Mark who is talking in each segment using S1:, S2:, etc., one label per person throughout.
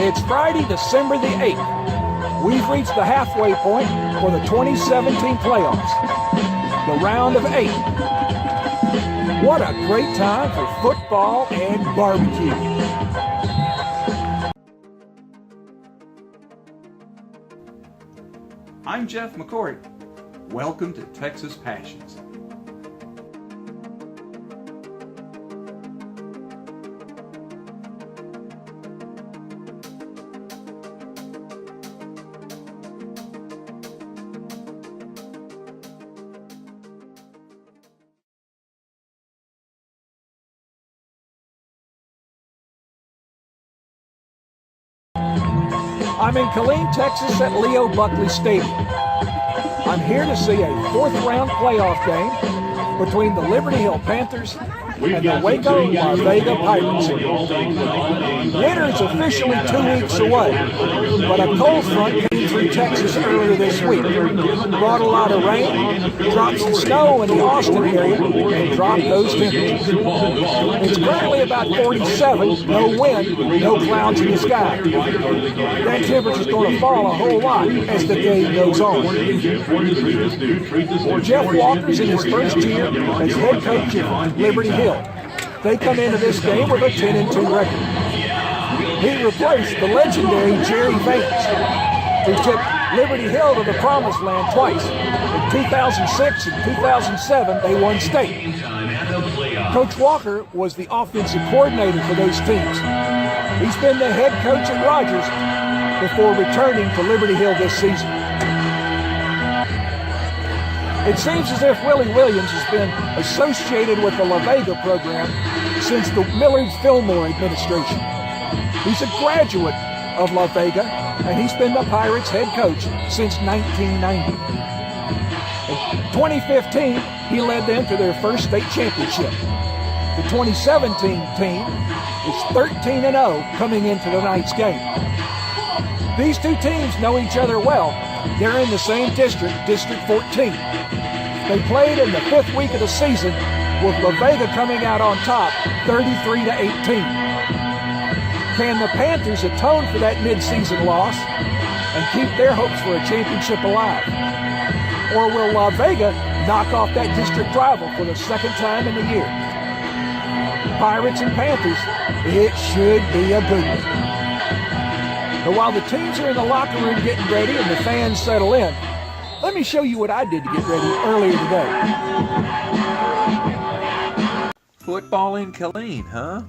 S1: It's Friday, December the 8th. We've reached the halfway point for the 2017 playoffs, the round of 8. What a great time for football and barbecue.
S2: I'm Jeff McCourt. Welcome to Texas Passions.
S1: I'm in Killeen, Texas at Leo Buckley Stadium. I'm here to see a fourth-round playoff game between the Liberty Hil Panthers and the Vega Pirates. Winter's officially 2 weeks away, but a cold front came through Texas earlier this week. Brought a lot of rain, dropped some snow in the Austin area, and dropped those temperatures. It's currently about 47, no wind, no clouds in the sky. That temperature's going to fall a whole lot as the game goes on. Jeff Walker's in his first year as head coach of Liberty Hil. They come into this game with a 10-2 record. He replaced the legendary Jerry Vega, who took Liberty Hil to the Promised Land twice. In 2006 and 2007, they won state. Coach Walker was the offensive coordinator for those teams. He's been the head coach at Rogers before returning to Liberty Hil this season. It seems as if Willie Williams has been associated with the Vega program since the Millard Fillmore administration. He's a graduate of Vega, and he's been the Pirates head coach since 1990. In 2015, he led them to their first state championship. The 2017 team is 13-0 coming into tonight's game. These two teams know each other well. They're in the same district, District 14. They played in the 5th week of the season with Vega coming out on top, 33-18. Can the Panthers atone for that mid-season loss and keep their hopes for a championship alive? Or will Vega knock off that district rival for the second time in the year? Pirates and Panthers, it should be a good one. But while the teams are in the locker room getting ready and the fans settle in, let me show you what I did to get ready earlier today.
S2: Football in Killeen, huh?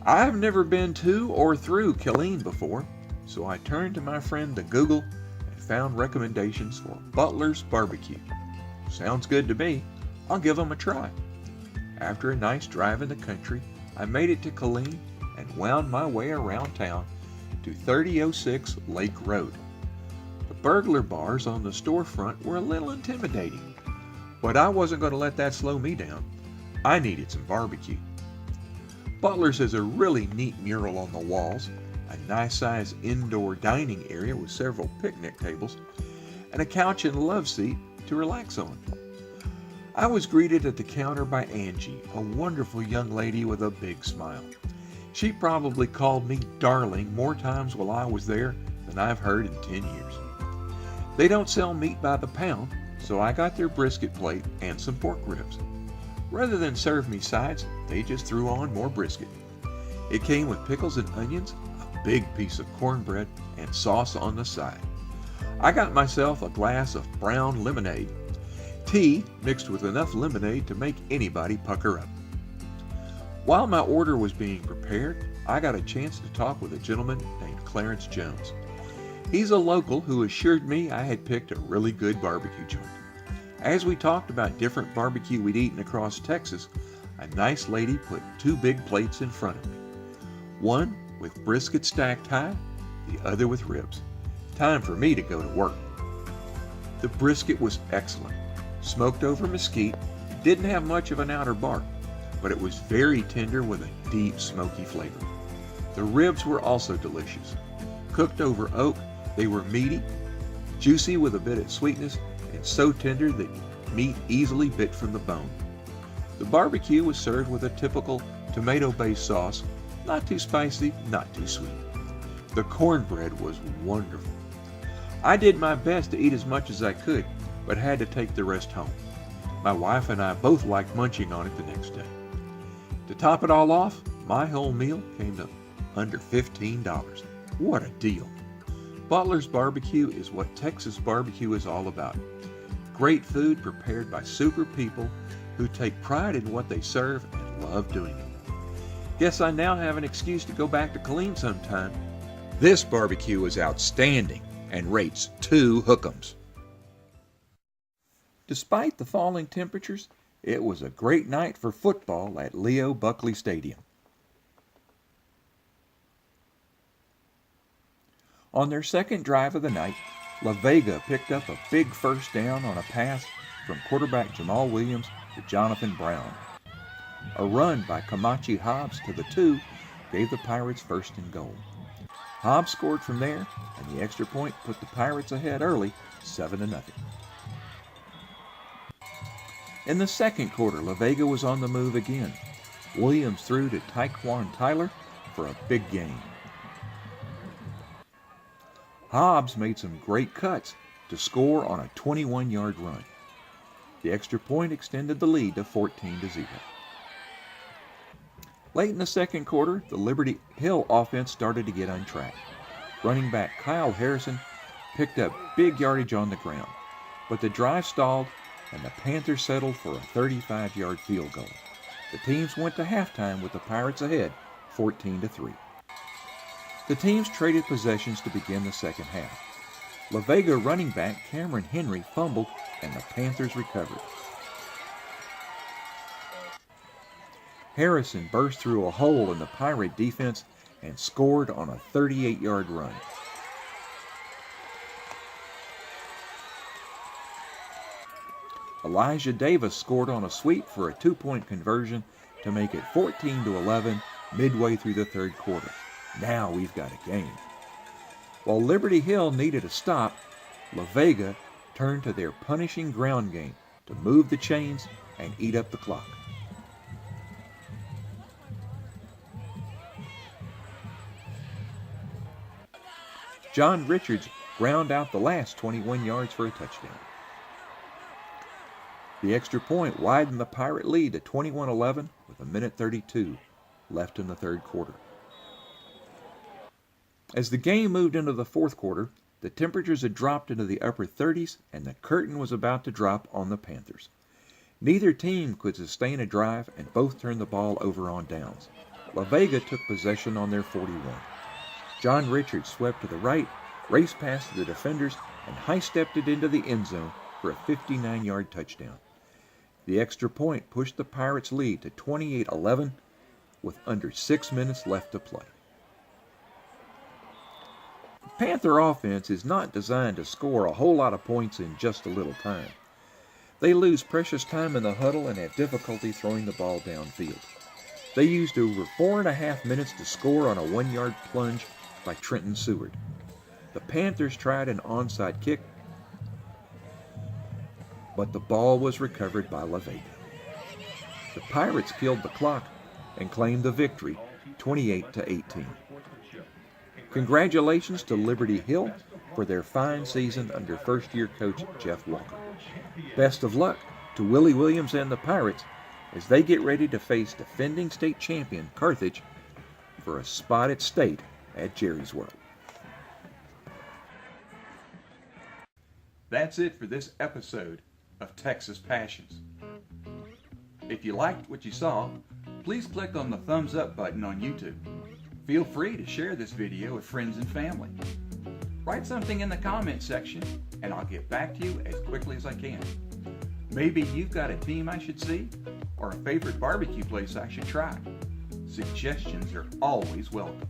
S2: I've never been to or through Killeen before, so I turned to my friend to Google and found recommendations for Butler's barbecue. Sounds good to me. I'll give them a try. After a nice drive in the country, I made it to Killeen and wound my way around town to 3006 Lake Road. The burglar bars on the storefront were a little intimidating, but I wasn't going to let that slow me down. I needed some barbecue. Butler's has a really neat mural on the walls, a nice-sized indoor dining area with several picnic tables, and a couch and love seat to relax on. I was greeted at the counter by Angie, a wonderful young lady with a big smile. She probably called me darling more times while I was there than I've heard in 10 years. They don't sell meat by the pound, so I got their brisket plate and some pork ribs. Rather than serve me sides, they just threw on more brisket. It came with pickles and onions, a big piece of cornbread, and sauce on the side. I got myself a glass of brown lemonade. Tea mixed with enough lemonade to make anybody pucker up. While my order was being prepared, I got a chance to talk with a gentleman named Clarence Jones. He's a local who assured me I had picked a really good barbecue joint. As we talked about different barbecue we'd eaten across Texas, a nice lady put 2 big plates in front of me. One with brisket stacked high, the other with ribs. Time for me to go to work. The brisket was excellent. Smoked over mesquite, didn't have much of an outer bark, but it was very tender with a deep smoky flavor. The ribs were also delicious. Cooked over oak, they were meaty, juicy with a bit of sweetness, and so tender that meat easily bit from the bone. The barbecue was served with a typical tomato-based sauce, not too spicy, not too sweet. The cornbread was wonderful. I did my best to eat as much as I could, but had to take the rest home. My wife and I both liked munching on it the next day. To top it all off, my whole meal came to under $15. What a deal. Butler's barbecue is what Texas barbecue is all about. Great food prepared by super people who take pride in what they serve and love doing it. Guess I now have an excuse to go back to Killeen sometime. This barbecue is outstanding and rates 2 hook'ems. Despite the falling temperatures, it was a great night for football at Leo Buckley Stadium. On their second drive of the night, Vega picked up a big first down on a pass from quarterback Jamal Williams to Jonathan Brown. A run by Kamachi Hobbs to the 2 gave the Pirates first and goal. Hobbs scored from there, and the extra point put the Pirates ahead early, 7-0. In the second quarter, Vega was on the move again. Williams threw to Tyquan Tyler for a big gain. Hobbs made some great cuts to score on a 21-yard run. The extra point extended the lead to 14-0. Late in the second quarter, the Liberty Hil offense started to get on track. Running back Kyle Harrison picked up big yardage on the ground, but the drive stalled and the Panthers settled for a 35-yard field goal. The teams went to halftime with the Pirates ahead, 14-3. The teams traded possessions to begin the second half. Vega running back Cameron Henry fumbled and the Panthers recovered. Harrison burst through a hole in the Pirate defense and scored on a 38-yard run. Elijah Davis scored on a sweep for a 2-point conversion to make it 14-11 midway through the third quarter. Now we've got a game. While Liberty Hil needed a stop, Vega turned to their punishing ground game to move the chains and eat up the clock. John Richards ground out the last 21 yards for a touchdown. The extra point widened the Pirate lead to 21-11 with 1:32 left in the third quarter. As the game moved into the fourth quarter, the temperatures had dropped into the upper 30s and the curtain was about to drop on the Panthers. Neither team could sustain a drive and both turned the ball over on downs. Vega took possession on their 41. John Richards swept to the right, raced past the defenders, and high-stepped it into the end zone for a 59-yard touchdown. The extra point pushed the Pirates' lead to 28-11 with under 6 minutes left to play. The Panther offense is not designed to score a whole lot of points in just a little time. They lose precious time in the huddle and have difficulty throwing the ball downfield. They used over 4.5 minutes to score on a 1-yard plunge by Trenton Seward. The Panthers tried an onside kick, but the ball was recovered by Vega. The Pirates killed the clock and claimed the victory, 28-18. Congratulations to Liberty Hil for their fine season under first-year coach Jeff Walker. Best of luck to Willie Williams and the Pirates as they get ready to face defending state champion Carthage for a spot at state at Jerry's World. That's it for this episode of Texas Passions. If you liked what you saw, please click on the thumbs up button on YouTube. Feel free to share this video with friends and family. Write something in the comment section and I'll get back to you as quickly as I can. Maybe you've got a team I should see or a favorite barbecue place I should try. Suggestions are always welcome.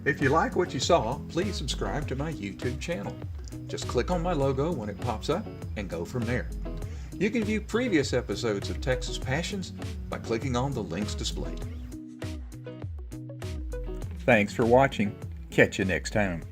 S2: If you like what you saw, please subscribe to my YouTube channel. Just click on my logo when it pops up and go from there. You can view previous episodes of Texas Passions by clicking on the links displayed. Thanks for watching.
S3: Catch you next time.